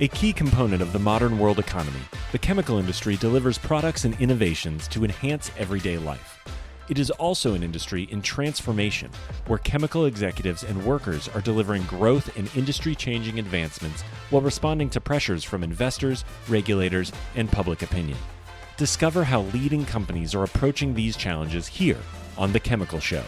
A key component of the modern world economy, the chemical industry delivers products and innovations to enhance everyday life. It is also an industry in transformation, where chemical executives and workers are delivering growth and industry-changing advancements while responding to pressures from investors, regulators, and public opinion. Discover how leading companies are approaching these challenges here on The Chemical Show.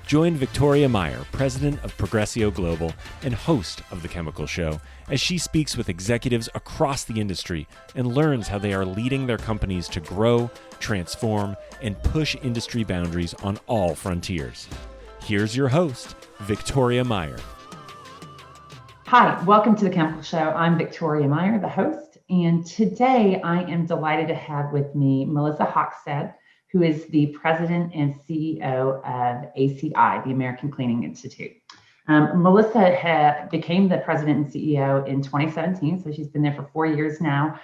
Join Victoria Meyer, president of Progressio Global and host of The Chemical Show, as she speaks with executives across the industry and learns how they are leading their companies to grow, transform, and push industry boundaries on all frontiers. Here's your host, Victoria Meyer. Hi, welcome to The Chemical Show. I'm Victoria Meyer, the host, and today I am delighted to have with me Melissa Hockstad, who is the president and CEO of ACI, the American Cleaning Institute. Melissa became the president and CEO in 2017, so she's been there for 4 years now.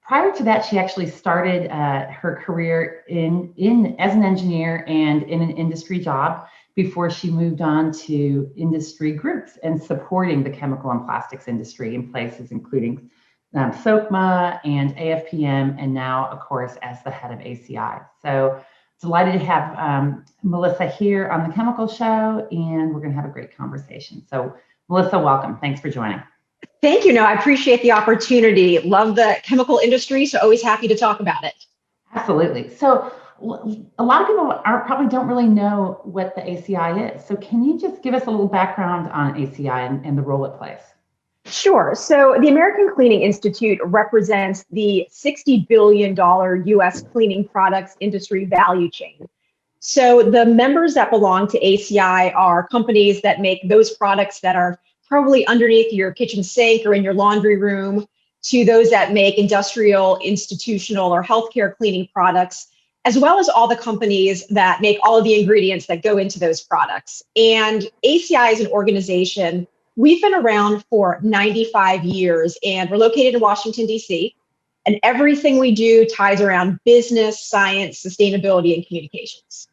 Prior to that, she actually started her career as an engineer and in an industry job before she moved on to industry groups and supporting the chemical and plastics industry in places including SOCMA and AFPM, and now, of course, as the head of ACI. So delighted to have Melissa here on The Chemical Show, and we're going to have a great conversation. So Melissa, welcome. Thanks for joining. Thank you. No, I appreciate the opportunity. Love the chemical industry, so always happy to talk about it. Absolutely. So a lot of people probably don't really know what the ACI is. So can you just give us a little background on ACI and the role it plays? Sure. So the American Cleaning Institute represents the $60 billion U.S. cleaning products industry value chain. So the members that belong to ACI are companies that make those products that are probably underneath your kitchen sink or in your laundry room, to those that make industrial, institutional, or healthcare cleaning products, as well as all the companies that make all of the ingredients that go into those products. And ACI is an organization. We've been around for 95 years, and we're located in Washington, D.C., and everything we do ties around business, science, sustainability, and communications.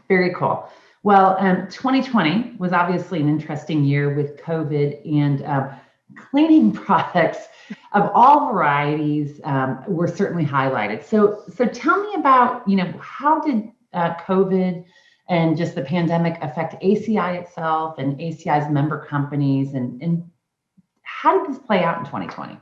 Very cool. Well, 2020 was obviously an interesting year with COVID, and cleaning products of all varieties were certainly highlighted. So tell me about, how did COVID and just the pandemic affect ACI itself and ACI's member companies, and how did this play out in 2020?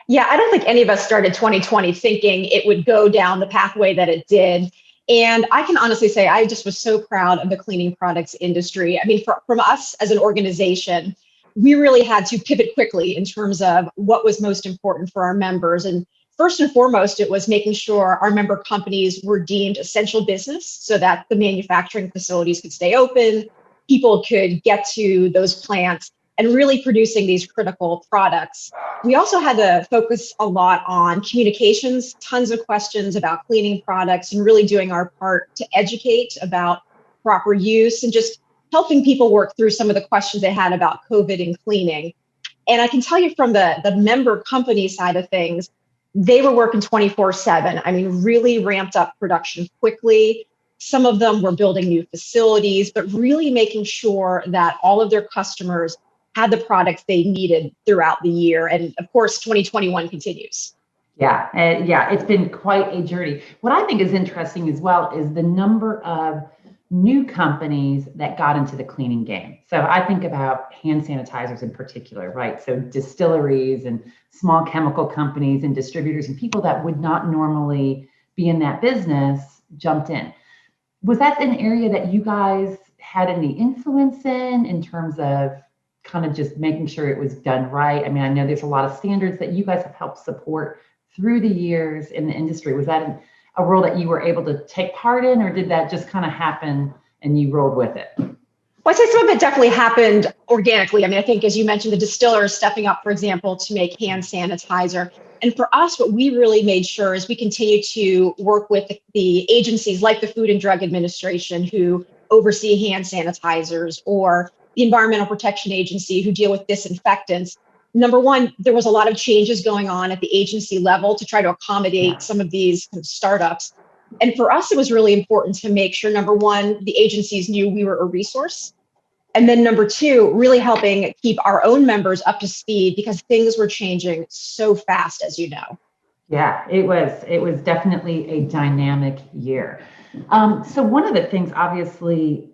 Yeah, I don't think any of us started 2020 thinking it would go down the pathway that it did. And I can honestly say I just was so proud of the cleaning products industry. I mean, from us as an organization, we really had to pivot quickly in terms of what was most important for our members. And first and foremost, it was making sure our member companies were deemed essential business so that the manufacturing facilities could stay open, people could get to those plants and really producing these critical products. We also had to focus a lot on communications, tons of questions about cleaning products, and really doing our part to educate about proper use and just helping people work through some of the questions they had about COVID and cleaning. And I can tell you from the member company side of things, they were working 24/7. I mean, really ramped up production quickly. Some of them were building new facilities, but really making sure that all of their customers had the products they needed throughout the year. And of course, 2021 continues. Yeah, it's been quite a journey. What I think is interesting as well is the number of new companies that got into the cleaning game. So I think about hand sanitizers in particular, right? So distilleries and small chemical companies and distributors and people that would not normally be in that business jumped in. Was that an area that you guys had any influence in terms of kind of just making sure it was done right? I mean, I know there's a lot of standards that you guys have helped support through the years in the industry. Was that a role that you were able to take part in, or did that just kind of happen and you rolled with it? Well, I'd say some of it definitely happened organically. I mean, I think, as you mentioned, the distillers stepping up, for example, to make hand sanitizer. And for us, what we really made sure is we continue to work with the agencies like the Food and Drug Administration, who oversee hand sanitizers, or the Environmental Protection Agency, who deal with disinfectants. Number one, there was a lot of changes going on at the agency level to try to accommodate some of these kind of startups. And for us, it was really important to make sure, number one, the agencies knew we were a resource. And then number two, really helping keep our own members up to speed because things were changing so fast, as you know. Yeah, it was definitely a dynamic year. So one of the things obviously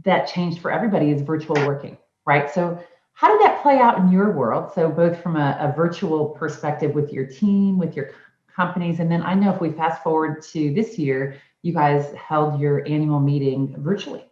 that changed for everybody is virtual working, right? So how did that play out in your world? So both from a virtual perspective with your team, with your companies, and then I know if we fast forward to this year, you guys held your annual meeting virtually.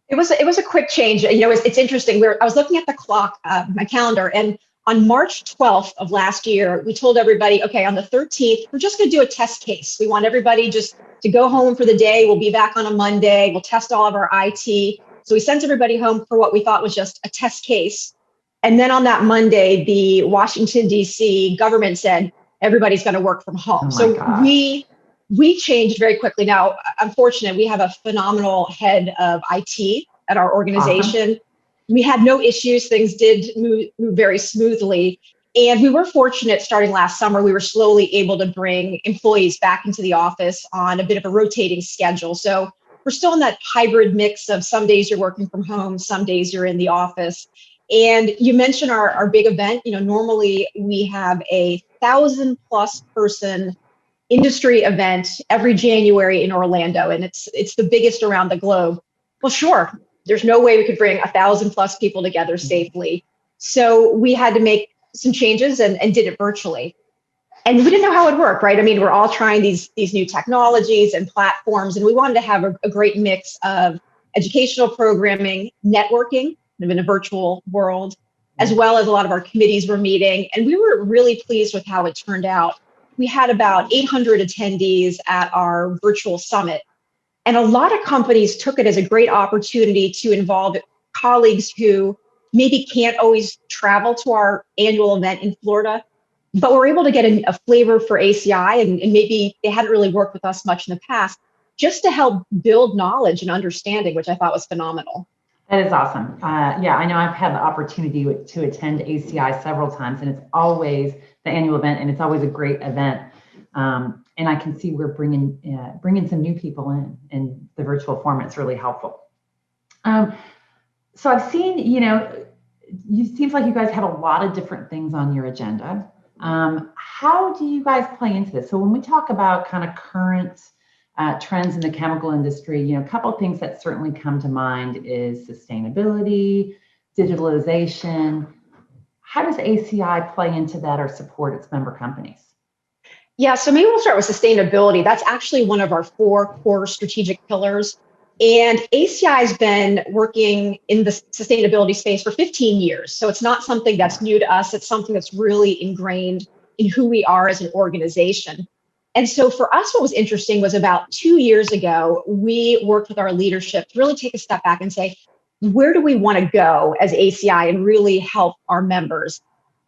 It was a quick change. You know, it's interesting. I was looking at the clock, my calendar, and on March 12th of last year, we told everybody, okay, on the 13th, we're just going to do a test case. We want everybody just to go home for the day. We'll be back on a Monday. We'll test all of our IT. So we sent everybody home for what we thought was just a test case. And then on that Monday, the Washington, D.C. government said everybody's going to work from home. Oh So gosh. we changed very quickly. Now, I'm fortunate we have a phenomenal head of IT at our organization. Awesome. We had no issues. Things did move very smoothly. And we were fortunate starting last summer, we were slowly able to bring employees back into the office on a bit of a rotating schedule. So we're still in that hybrid mix of some days you're working from home, some days you're in the office. And you mentioned our big event. You know, normally we have 1,000+ person industry event every January in Orlando, and it's the biggest around the globe. Well, sure, there's no way we could bring 1,000+ people together safely. So we had to make some changes and did it virtually. And we didn't know how it would work, right? I mean, we're all trying these new technologies and platforms, and we wanted to have a great mix of educational programming, networking in a virtual world, as well as a lot of our committees were meeting. And we were really pleased with how it turned out. We had about 800 attendees at our virtual summit. And a lot of companies took it as a great opportunity to involve colleagues who maybe can't always travel to our annual event in Florida, but were able to get a flavor for ACI and maybe they hadn't really worked with us much in the past, just to help build knowledge and understanding, which I thought was phenomenal. That is awesome. Yeah, I know I've had the opportunity to attend ACI several times, and it's always the annual event, and it's always a great event. And I can see we're bringing some new people in, and the virtual format's really helpful. So I've seen, it seems like you guys have a lot of different things on your agenda. How do you guys play into this? So when we talk about kind of current trends in the chemical industry, a couple of things that certainly come to mind is sustainability, digitalization. How does ACI play into that or support its member companies? Yeah, so maybe we'll start with sustainability. That's actually one of our 4 core strategic pillars. And ACI has been working in the sustainability space for 15 years. So it's not something that's new to us. It's something that's really ingrained in who we are as an organization. And so for us, what was interesting was about 2 years ago, we worked with our leadership to really take a step back and say, where do we want to go as ACI and really help our members?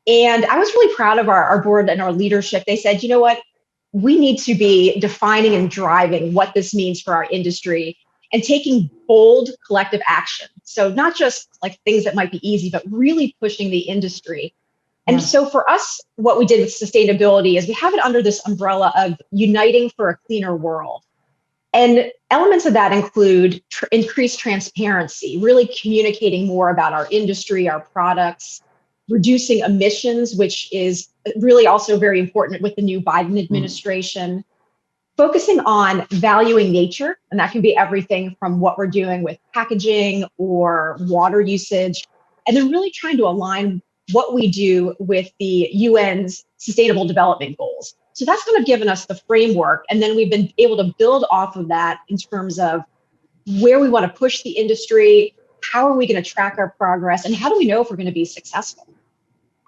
And I was really proud of our board and our leadership. They said, you know what? We need to be defining and driving what this means for our industry and taking bold collective action. So not just like things that might be easy, but really pushing the industry. And so for us, what we did with sustainability is we have it under this umbrella of uniting for a cleaner world. And elements of that include increased transparency, really communicating more about our industry, our products, reducing emissions, which is really also very important with the new Biden administration, focusing on valuing nature, and that can be everything from what we're doing with packaging or water usage, and then really trying to align what we do with the UN's Sustainable Development Goals. So that's kind of given us the framework, and then we've been able to build off of that in terms of where we want to push the industry, how are we going to track our progress, and how do we know if we're going to be successful?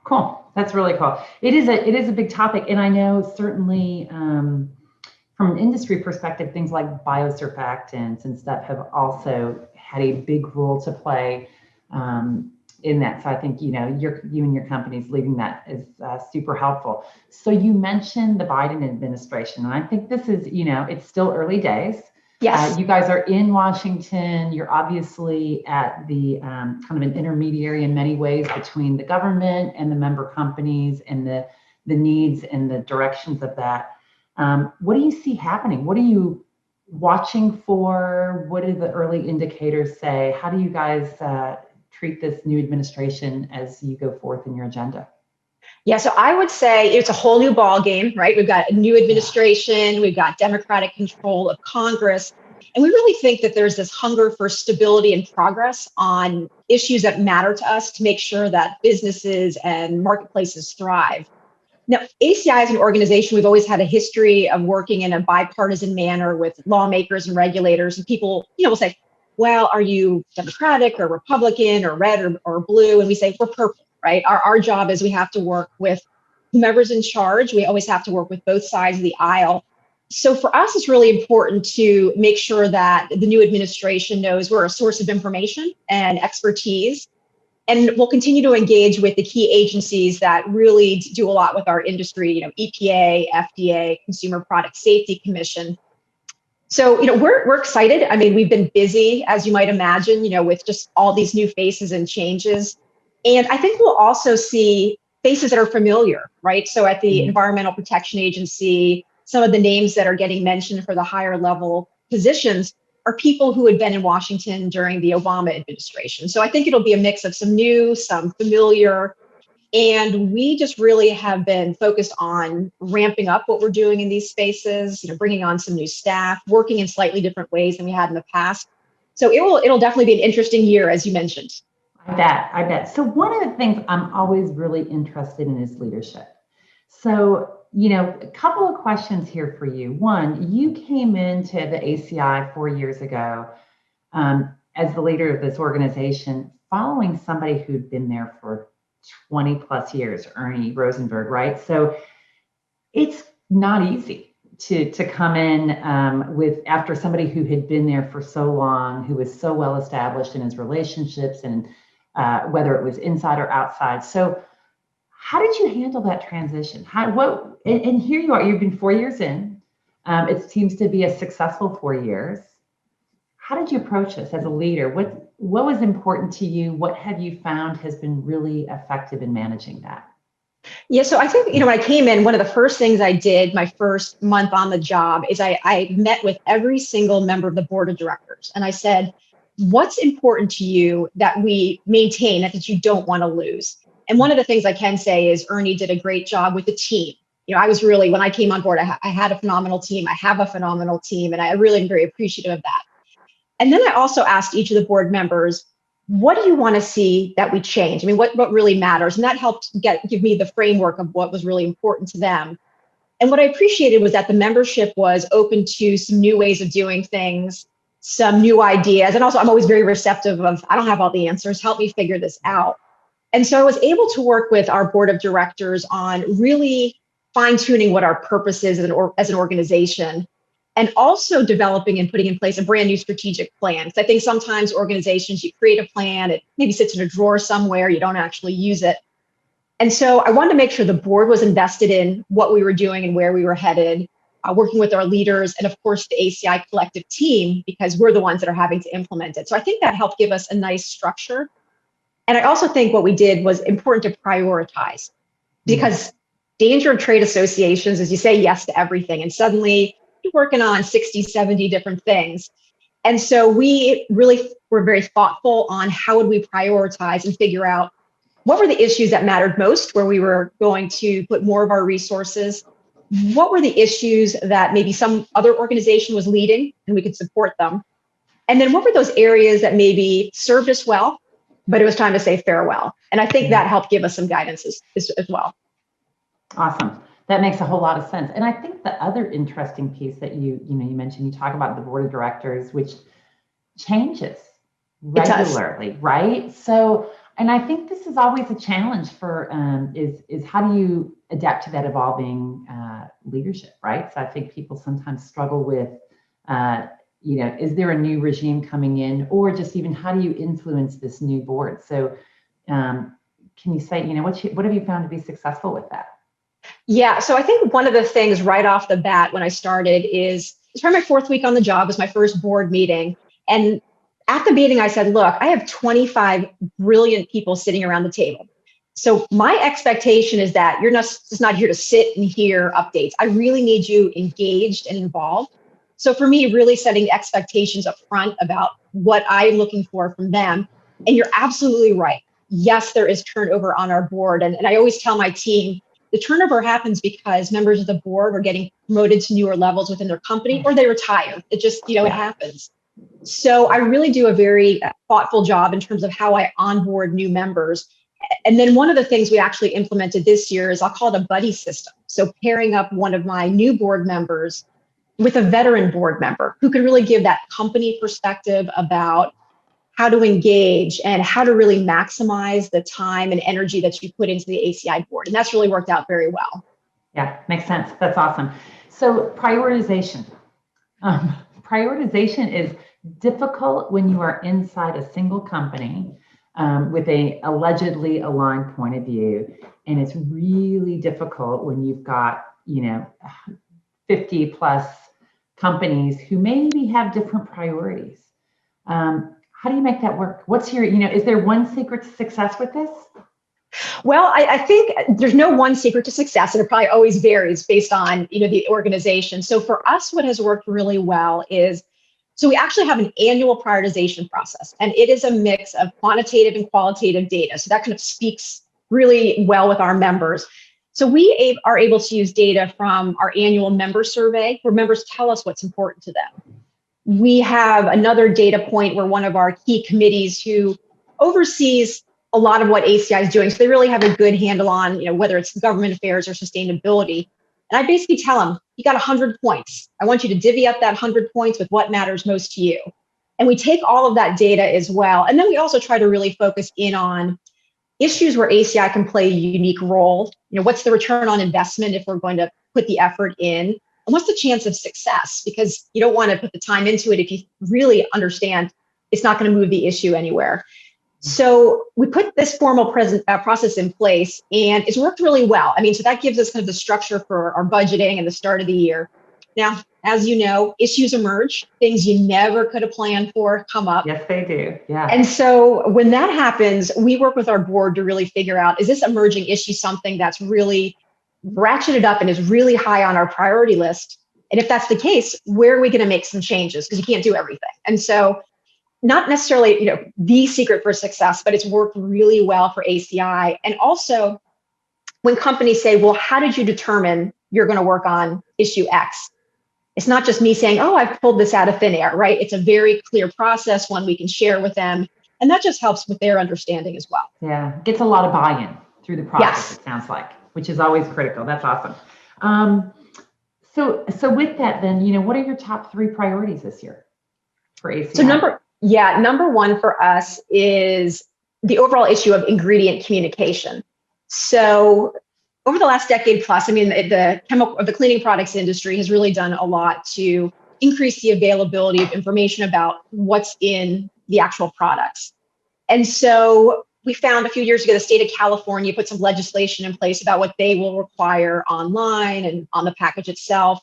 Cool. That's really cool. It is a big topic, and I know certainly from an industry perspective, things like biosurfactants and stuff have also had a big role to play in that. So I think you and your company's leading that is super helpful. So you mentioned the Biden administration, and I think this is it's still early days. Yes. You guys are in Washington. You're obviously at the kind of an intermediary in many ways between the government and the member companies and the needs and the directions of that. What do you see happening? What do you watching for? What do the early indicators say? How do you guys treat this new administration as you go forth in your agenda? Yeah, so I would say it's a whole new ball game, right? We've got a new administration, we've got Democratic control of Congress, and we really think that there's this hunger for stability and progress on issues that matter to us to make sure that businesses and marketplaces thrive. Now, ACI as an organization, we've always had a history of working in a bipartisan manner with lawmakers and regulators, and people, will say, well, are you Democratic or Republican or red or blue? And we say, we're purple, right? Our job is we have to work with whomever's in charge. We always have to work with both sides of the aisle. So for us, it's really important to make sure that the new administration knows we're a source of information and expertise. And we'll continue to engage with the key agencies that really do a lot with our industry, EPA, FDA, Consumer Product Safety Commission. So, we're excited. I mean, we've been busy, as you might imagine, with just all these new faces and changes. And I think we'll also see faces that are familiar, right? So at the Environmental Protection Agency, some of the names that are getting mentioned for the higher level positions are people who had been in Washington during the Obama administration. So I think it'll be a mix of some new, some familiar, and we just really have been focused on ramping up what we're doing in these spaces, bringing on some new staff, working in slightly different ways than we had in the past. So it'll definitely be an interesting year, as you mentioned. I bet. So one of the things I'm always really interested in is leadership. So, a couple of questions here for you. One, you came into the ACI 4 years ago as the leader of this organization, following somebody who'd been there for 20 plus years, Ernie Rosenberg, right? So it's not easy to come in after somebody who had been there for so long, who was so well established in his relationships and whether it was inside or outside. So how did you handle that transition? And here you are, you've been 4 years in. It seems to be a successful 4 years. How did you approach this as a leader? What was important to you? What have you found has been really effective in managing that? Yeah, so I think, when I came in, one of the first things I did my first month on the job is I met with every single member of the board of directors. And I said, what's important to you that we maintain that you don't want to lose? And one of the things I can say is Ernie did a great job with the team. I was really, when I came on board, I had a phenomenal team. I have a phenomenal team, and I really am very appreciative of that. And then I also asked each of the board members, what do you want to see that we change? I mean, what really matters? And that helped give me the framework of what was really important to them. And what I appreciated was that the membership was open to some new ways of doing things, some new ideas. And also, I'm always very receptive of, I don't have all the answers, help me figure this out. And so I was able to work with our board of directors on really fine-tuning what our purpose is as an organization, and also developing and putting in place a brand new strategic plan. Because I think sometimes organizations, you create a plan, it maybe sits in a drawer somewhere, you don't actually use it. And so I wanted to make sure the board was invested in what we were doing and where we were headed, working with our leaders, and of course the ACI collective team, because we're the ones that are having to implement it. So I think that helped give us a nice structure. And I also think what we did was important to prioritize, because danger of trade associations is you say yes to everything, and suddenly you're working on 60, 70 different things. And so we really were very thoughtful on how would we prioritize and figure out what were the issues that mattered most, where we were going to put more of our resources. What were the issues that maybe some other organization was leading and we could support them? And then what were those areas that maybe served us well, but it was time to say farewell? And I think that helped give us some guidance as well. Awesome. That makes a whole lot of sense. And I think the other interesting piece that you mentioned, you talk about the board of directors, which changes regularly, right? So, and I think this is always a challenge for is how do you adapt to that evolving leadership, right? So I think people sometimes struggle with, is there a new regime coming in, or just even how do you influence this new board? So can you say, what have you found to be successful with that? Yeah, so I think one of the things right off the bat when I started is, it's probably my 4th week on the job, was my first board meeting. And at the meeting, I said, look, I have 25 brilliant people sitting around the table. So my expectation is that you're not just not here to sit and hear updates. I really need you engaged and involved. So for me, really setting expectations up front about what I'm looking for from them. And you're absolutely right. Yes, there is turnover on our board. And I always tell my team, the turnover happens because members of the board are getting promoted to newer levels within their company or they retire. It just, it happens. So I really do a very thoughtful job in terms of how I onboard new members. And then one of the things we actually implemented this year is I'll call it a buddy system. So pairing up one of my new board members with a veteran board member who can really give that company perspective about how to engage and how to really maximize the time and energy that you put into the ACI board. And that's really worked out very well. Yeah, makes sense. That's awesome. So prioritization. Prioritization is difficult when you are inside a single company with a allegedly aligned point of view. And it's really difficult when you've got, 50 plus companies who maybe have different priorities. How do you make that work? What's your, is there one secret to success with this? Well, I think there's no one secret to success, and it probably always varies based on, the organization. So for us, what has worked really well is, so we actually have an annual prioritization process, and it is a mix of quantitative and qualitative data. So that kind of speaks really well with our members. So we are able to use data from our annual member survey where members tell us what's important to them. We have another data point where one of our key committees who oversees a lot of what ACI is doing, so they really have a good handle on, whether it's government affairs or sustainability. And I basically tell them, you got 100 points. I want you to divvy up that 100 points with what matters most to you. And we take all of that data as well. And then we also try to really focus in on issues where ACI can play a unique role. What's the return on investment if we're going to put the effort in? And what's the chance of success? Because you don't want to put the time into it if you really understand it's not going to move the issue anywhere. So we put this formal process in place, and it's worked really well. So that gives us kind of the structure for our budgeting and the start of the year. Now, as you know, issues emerge, things you never could have planned for come up. Yes, they do. Yeah. And so when that happens, we work with our board to really figure out, is this emerging issue something that's really ratcheted up and is really high on our priority list? And if that's the case, where are we going to make some changes? Because you can't do everything. And so not necessarily, the secret for success, but it's worked really well for ACI. And also when companies say, well, how did you determine you're going to work on issue X? It's not just me saying, oh, I've pulled this out of thin air, right? It's a very clear process, one we can share with them. And that just helps with their understanding as well. Yeah, gets a lot of buy-in through the process, yes. It sounds like, which is always critical. That's awesome. So with that then, what are your top 3 priorities this year for ACI? So number one for us is the overall issue of ingredient communication. So over the last decade plus, the cleaning products industry has really done a lot to increase the availability of information about what's in the actual products. And so we found a few years ago, the state of California put some legislation in place about what they will require online and on the package itself.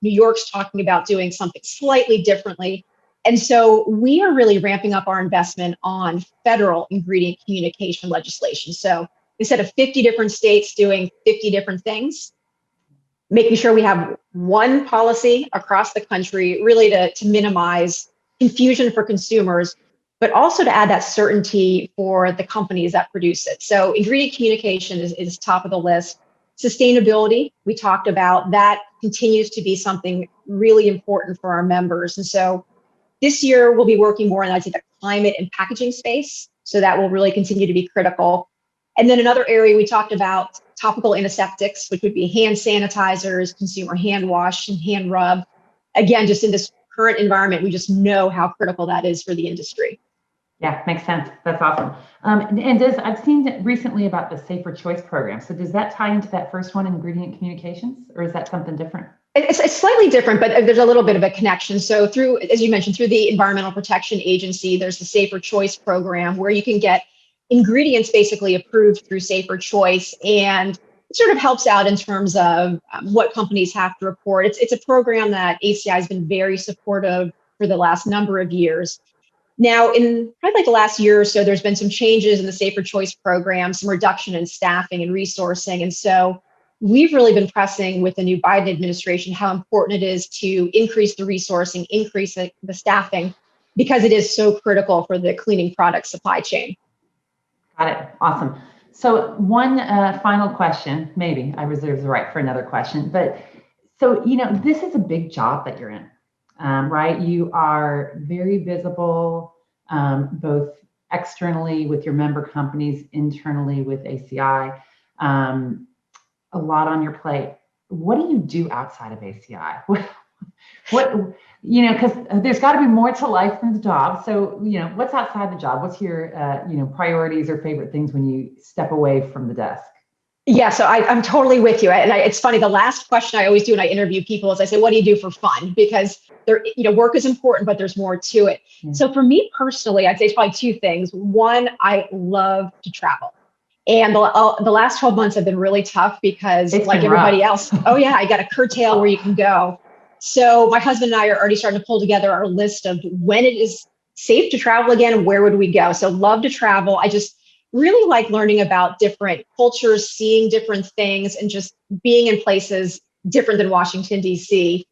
New York's talking about doing something slightly differently. And so we are really ramping up our investment on federal ingredient communication legislation. So instead of 50 different states doing 50 different things, making sure we have one policy across the country, really to minimize confusion for consumers, but also to add that certainty for the companies that produce it. So ingredient communication is top of the list. Sustainability, we talked about, that continues to be something really important for our members. And so this year we'll be working more on, I'd say, the climate and packaging space. So that will really continue to be critical. And then another area we talked about, topical antiseptics, which would be hand sanitizers, consumer hand wash and hand rub. Again, just in this current environment, we just know how critical that is for the industry. Yeah, makes sense. That's awesome. I've seen recently about the Safer Choice program. So does that tie into that first one, ingredient communications, or is that something different? It's slightly different, but there's a little bit of a connection. So through, as you mentioned, through the Environmental Protection Agency, there's the Safer Choice program where you can get ingredients basically approved through Safer Choice, and it sort of helps out in terms of what companies have to report. It's a program that ACI has been very supportive for the last number of years. Now, in probably like the last year or so, there's been some changes in the Safer Choice program, some reduction in staffing and resourcing. And so we've really been pressing with the new Biden administration how important it is to increase the resourcing, increase the staffing, because it is so critical for the cleaning product supply chain. Got it. Awesome. So one final question, maybe I reserve the right for another question, but so, this is a big job that you're in, right? You are very visible, both externally with your member companies, internally with ACI, a lot on your plate. What do you do outside of ACI? What because there's got to be more to life than the job. So, what's outside the job? What's your, priorities or favorite things when you step away from the desk? Yeah, so I'm totally with you. And it's funny, the last question I always do when I interview people is I say, what do you do for fun? Because work is important, but there's more to it. Mm-hmm. So for me personally, I'd say it's probably two things. One, I love to travel. And the last 12 months have been really tough because like everybody else, I got a curtail where you can go. So my husband and I are already starting to pull together our list of when it is safe to travel again, where would we go? So love to travel. I just really like learning about different cultures, seeing different things, and just being in places different than Washington, D.C.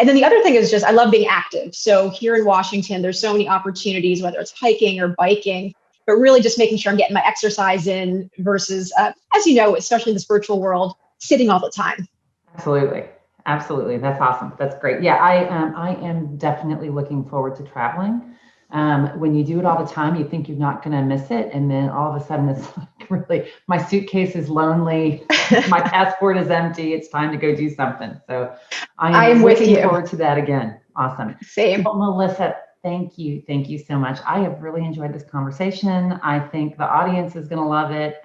And then the other thing is just I love being active. So here in Washington, there's so many opportunities, whether it's hiking or biking, but really just making sure I'm getting my exercise in versus, as you know, especially in this virtual world, sitting all the time. Absolutely. That's awesome. That's great. Yeah, I am definitely looking forward to traveling. When you do it all the time, you think you're not going to miss it. And then all of a sudden it's like, really, my suitcase is lonely. My passport is empty. It's time to go do something. So I am looking forward to that again. Awesome. Same. Well, Melissa, thank you. Thank you so much. I have really enjoyed this conversation. I think the audience is going to love it.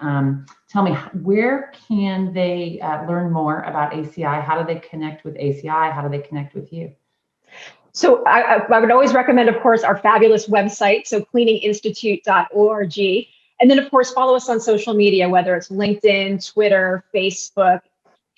Tell me, where can they learn more about ACI? How do they connect with ACI? How do they connect with you? So I would always recommend, of course, our fabulous website, so cleaninginstitute.org. And then, of course, follow us on social media, whether it's LinkedIn, Twitter, Facebook,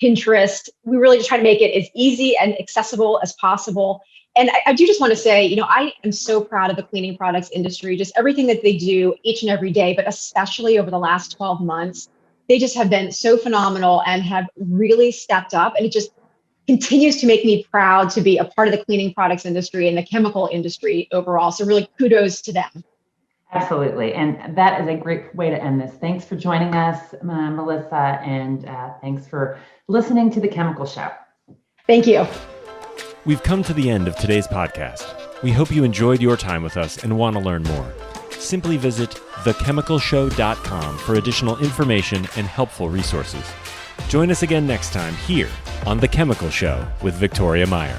Pinterest. We really just try to make it as easy and accessible as possible. And I do just want to say, I am so proud of the cleaning products industry, just everything that they do each and every day, but especially over the last 12 months, they just have been so phenomenal and have really stepped up. And it just continues to make me proud to be a part of the cleaning products industry and the chemical industry overall. So really kudos to them. Absolutely. And that is a great way to end this. Thanks for joining us, Melissa, and thanks for listening to The Chemical Show. Thank you. We've come to the end of today's podcast. We hope you enjoyed your time with us and want to learn more. Simply visit thechemicalshow.com for additional information and helpful resources. Join us again next time here on The Chemical Show with Victoria Meyer.